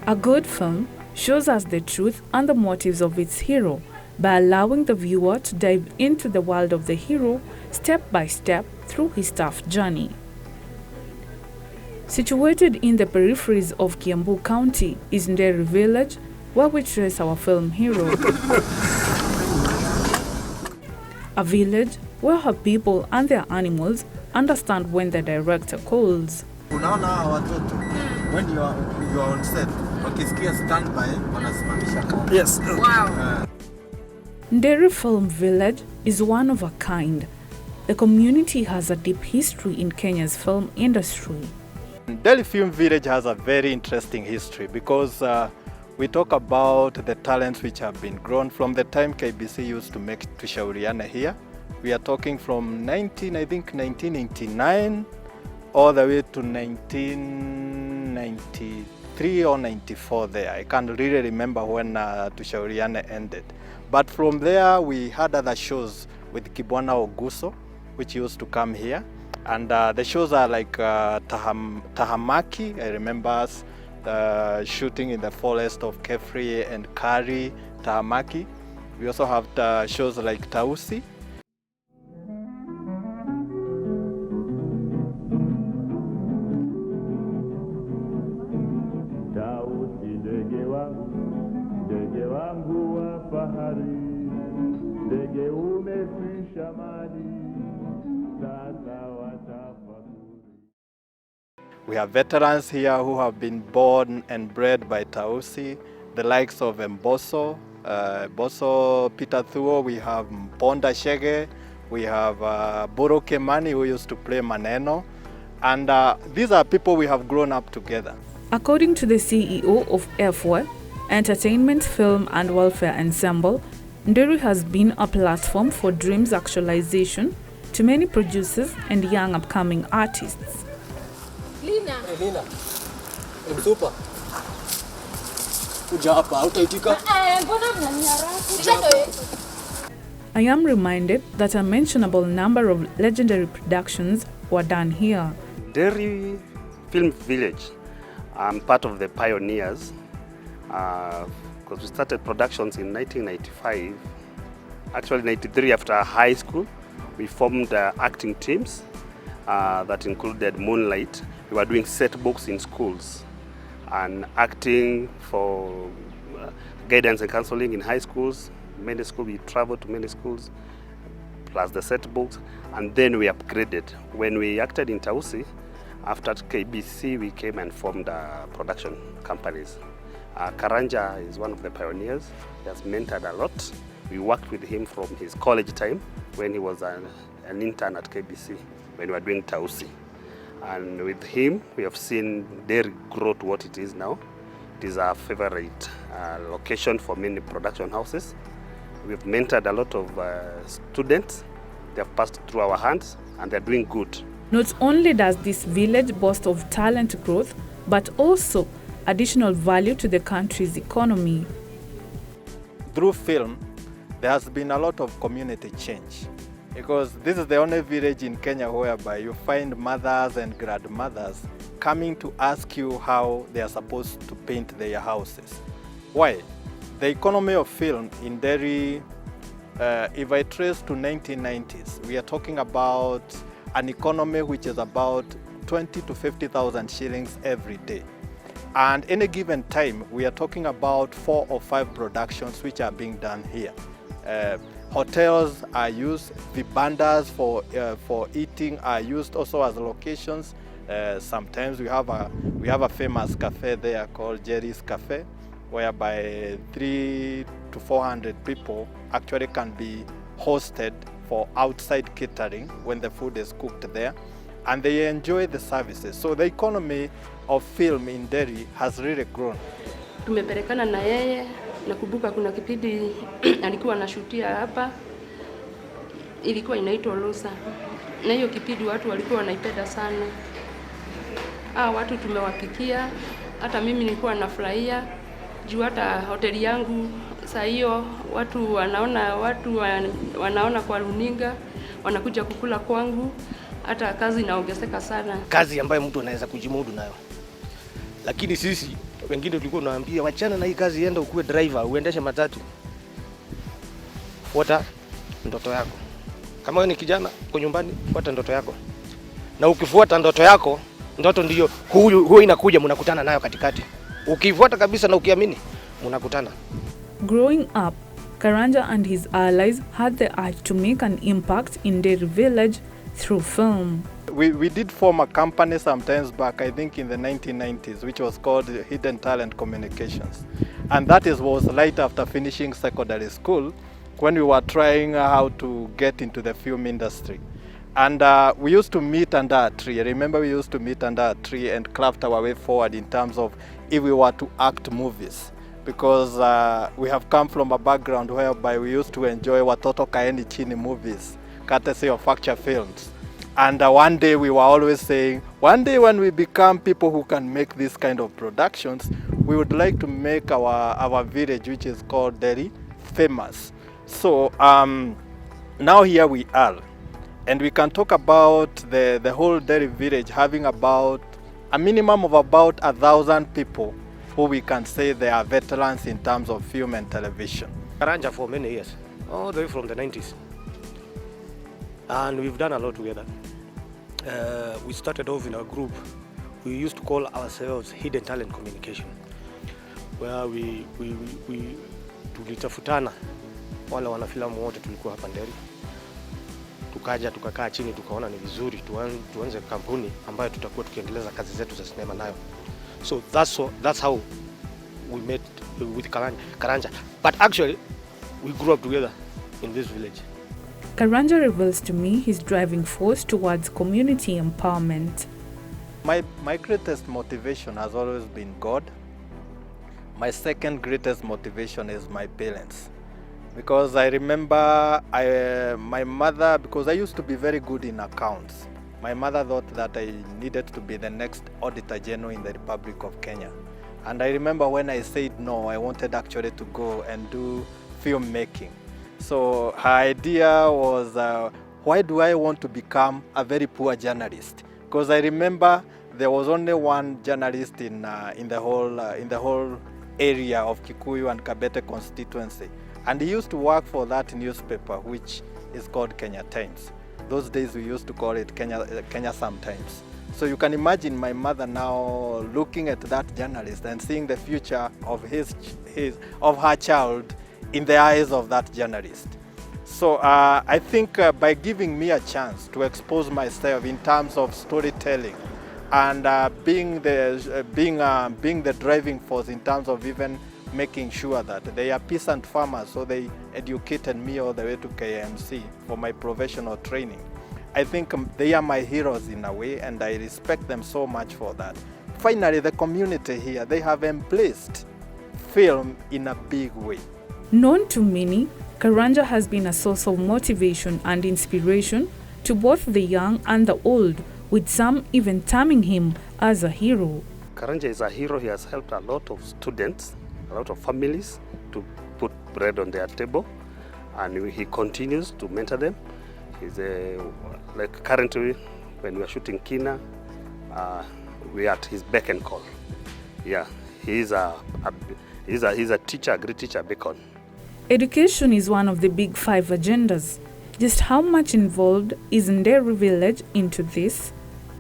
A good film shows us the truth and the motives of its hero by allowing the viewer to dive into the world of the hero step by step through his tough journey. Situated in the peripheries of Kiambu County is Nderi Village, where we trace our film hero. A village where her people and their animals understand when the director calls. When you are on set, standby, yes. Wow. Nderi Film Village is one of a kind. The community has a deep history in Kenya's film industry. Nderi Film Village has a very interesting history because we talk about the talents which have been grown from the time KBC used to make Tushauriane here. We are talking from 1989 all the way to 1993 or 94 there. I can't really remember when Tushauriane ended. But from there we had other shows with Kibwana Oguso, which used to come here. And the shows are like Tahamaki. I remember us shooting in the forest of Kefri and Kari, Tahamaki. We also have shows like Tausi. We have veterans here who have been born and bred by Tausi, the likes of Mboso, Boso Peter Thuo, we have Mponda Shege, we have Boro Kemani who used to play Maneno, and these are people we have grown up together. According to the CEO of FW, Entertainment, Film and Welfare Ensemble, Nderi has been a platform for dreams actualization to many producers and young upcoming artists. Lina. Lina. Super. I am reminded that a mentionable number of legendary productions were done here. Nderi Film Village, I'm part of the pioneers because we started productions in 1995. Actually 93 after high school. We formed acting teams that included Moonlight. We were doing set books in schools and acting for guidance and counseling in high schools. Many schools, we traveled to many schools, plus the set books, and then we upgraded. When we acted in Tausi, after KBC, we came and formed production companies. Karanja is one of the pioneers. He has mentored a lot. We worked with him from his college time when he was an intern at KBC, when we were doing Tausi. And with him, we have seen Nderi grow to what it is now. It is our favorite location for many production houses. We've mentored a lot of students. They have passed through our hands and they're doing good. Not only does this village boast of talent growth, but also additional value to the country's economy. Through film, there has been a lot of community change. Because this is the only village in Kenya whereby you find mothers and grandmothers coming to ask you how they are supposed to paint their houses. Why? The economy of film in Nderi, if I trace to 1990s, we are talking about an economy which is about 20 to 50,000 shillings every day. And any given time, we are talking about 4 or 5 productions which are being done here. Hotels are used, vibandas for eating are used also as locations. Sometimes we have a famous cafe there called Jerry's Cafe, whereby 300 to 400 people actually can be hosted for outside catering when the food is cooked there, and they enjoy the services. So the economy of film in Nderi has really grown. Tumeperekana na yeye. Nakumbuka kuna kipindi alikuwa anashutia hapa, ilikuwa inaitwa Losa. Na hiyo kipindi watu walikuwa wanaipenda sana. Watu tumewapikia, hata mimi nilikuwa nafurahia. Juu hata hoteli yangu saa hiyo watu wanaona kwa runinga, wanakuja kukula kwangu, hata kazi inaongezeka sana. Kazi ambayo mtu anaweza kujimudu nayo. Lakini sisi Wengine tulikuwa tunawaambia wachana na hii kazi, enda ukuwe driver, uendeshe matatu. Fuata ndoto yako. Kama wewe ni kijana uko nyumbani, fuata ndoto yako. Na ukifuata ndoto yako, ndoto ndiyo huyo inakuja, mnakutana nayo katikati. Ukifuata kabisa na ukiamini, mnakutana. Growing up, Karanja and his allies had the urge to make an impact in their village through film. We did form a company sometimes back, I think in the 1990s, which was called Hidden Talent Communications. And that was right after finishing secondary school, when we were trying how to get into the film industry. And we used to meet under a tree. I remember we used to meet under a tree and craft our way forward in terms of if we were to act movies. Because we have come from a background whereby we used to enjoy Watoto Kaeni Chini movies, courtesy of Facture Films. And one day we were always saying, one day when we become people who can make this kind of productions, we would like to make our village, which is called Delhi, famous. So now here we are. And we can talk about the whole Delhi village having about a minimum of about 1,000 people who we can say they are veterans in terms of film and television. Karanja for many years, all the way from the 90s. And we've done a lot together. We started off in a group. We used to call ourselves Hidden Talent Communication, where we tulitafutana wale wanafilamu wote tulikuwa hapa Nderi. Tukaja tukakaa chini tukaona ni vizuri tuanze kampuni ambayo tutakuwa tukiendeleza kazi zetu za sinema nayo. So that's how we met with Karanja. But actually we grew up together in this village. Karanja reveals to me his driving force towards community empowerment. My greatest motivation has always been God. My second greatest motivation is my parents. Because I remember my mother, because I used to be very good in accounts. My mother thought that I needed to be the next Auditor General in the Republic of Kenya. And I remember when I said no, I wanted actually to go and do filmmaking. So her idea was, why do I want to become a very poor journalist? Because I remember there was only one journalist in the whole area of Kikuyu and Kabete constituency. And he used to work for that newspaper, which is called Kenya Times. Those days we used to call it Kenya Sometimes. So you can imagine my mother now looking at that journalist and seeing the future of her child in the eyes of that journalist. So I think by giving me a chance to expose myself in terms of storytelling and being the driving force in terms of even making sure that they are peasant farmers, so they educated me all the way to KMC for my professional training. I think they are my heroes in a way, and I respect them so much for that. Finally, the community here, they have embraced film in a big way. Known to many, Karanja has been a source of motivation and inspiration to both the young and the old, with some even terming him as a hero. Karanja is a hero. He has helped a lot of students, a lot of families to put bread on their table, and he continues to mentor them. He's like currently when we are shooting Kina, we are at his beck and call. Yeah, he's a teacher, a great teacher, beacon. Education is one of the big 5 agendas. Just how much involved is Nderi Village into this?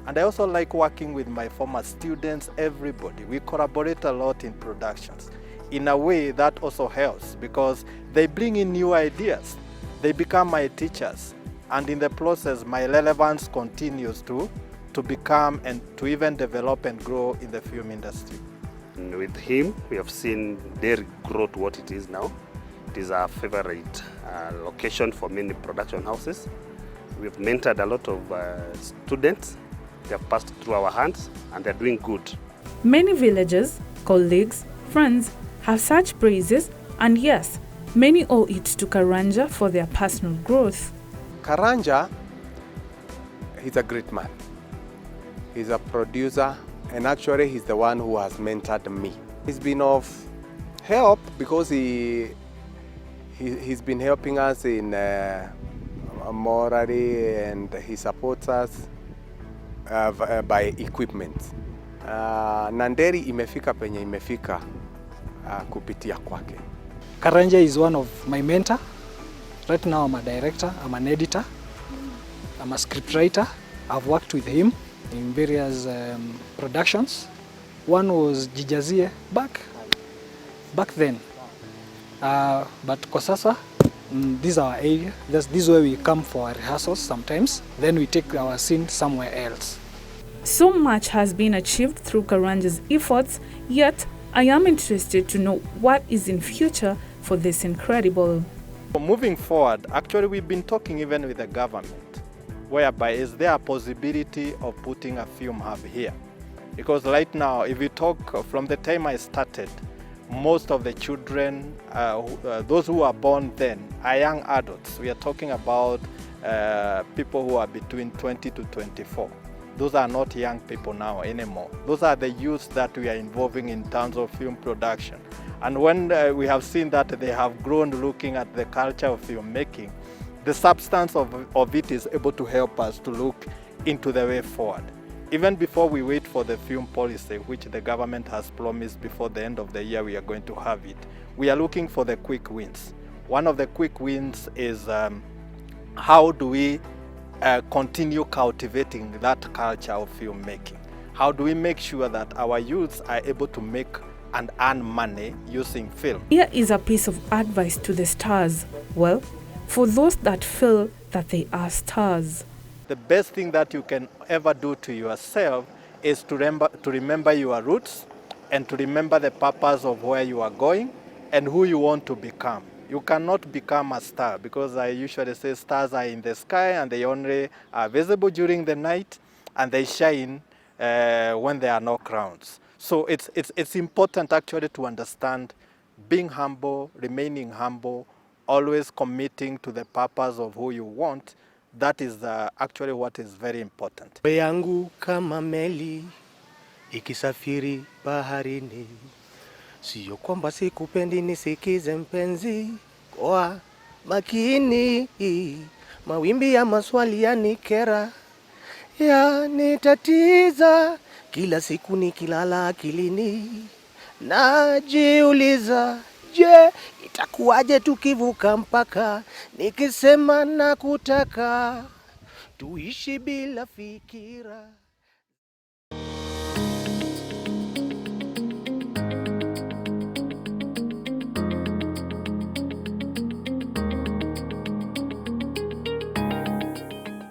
And I also like working with my former students, everybody. We collaborate a lot in productions. In a way that also helps because they bring in new ideas. They become my teachers. And in the process, my relevance continues to become and to even develop and grow in the film industry. And with him, we have seen Nderi grow to what it is now. It is our favorite location for many production houses. We've mentored a lot of students. They have passed through our hands and they're doing good. Many villagers, colleagues, friends have such praises, and yes, many owe it to Karanja for their personal growth. Karanja, he's a great man. He's a producer, and actually he's the one who has mentored me. He's been of help because he's been helping us in morally, and he supports us by equipment. na Nderi imefika penye imefika kupitia kwake. Karanja is one of my mentor. Right now I'm a director, I'm an editor, I'm a scriptwriter. I've worked with him in various productions. One was Jijazie back then. But kwa sasa, this is our area. This is where we come for our rehearsals sometimes. Then we take our scene somewhere else. So much has been achieved through Karanja's efforts, yet I am interested to know what is in future for this incredible. Moving forward, actually we've been talking even with the government, whereby is there a possibility of putting a film hub here? Because right now, if you talk from the time I started, most of the children, those who are born then, are young adults. We are talking about people who are between 20 to 24. Those are not young people now anymore. Those are the youths that we are involving in terms of film production. And when we have seen that they have grown looking at the culture of filmmaking, the substance of it is able to help us to look into the way forward. Even before we wait for the film policy, which the government has promised before the end of the year we are going to have it, we are looking for the quick wins. One of the quick wins is how do we continue cultivating that culture of filmmaking? How do we make sure that our youths are able to make and earn money using film? Here is a piece of advice to the stars. Well, for those that feel that they are stars. The best thing that you can ever do to yourself is to remember your roots and to remember the purpose of where you are going and who you want to become. You cannot become a star, because I usually say stars are in the sky and they only are visible during the night and they shine when there are no crowns. So it's important actually to understand being humble, remaining humble, always committing to the purpose of who you want. That is actually what is very important. Yangu kama meli ikisafiri baharini, sio kwamba sikupendi, nisikize mpenzi kwa makini, mawimbi ya maswali yanikera, yanitatiza, kila siku nikilala akilini najiuliza, je, itakuwaje tukivuka mpaka, nikisema nakutaka tuishi bila fikira.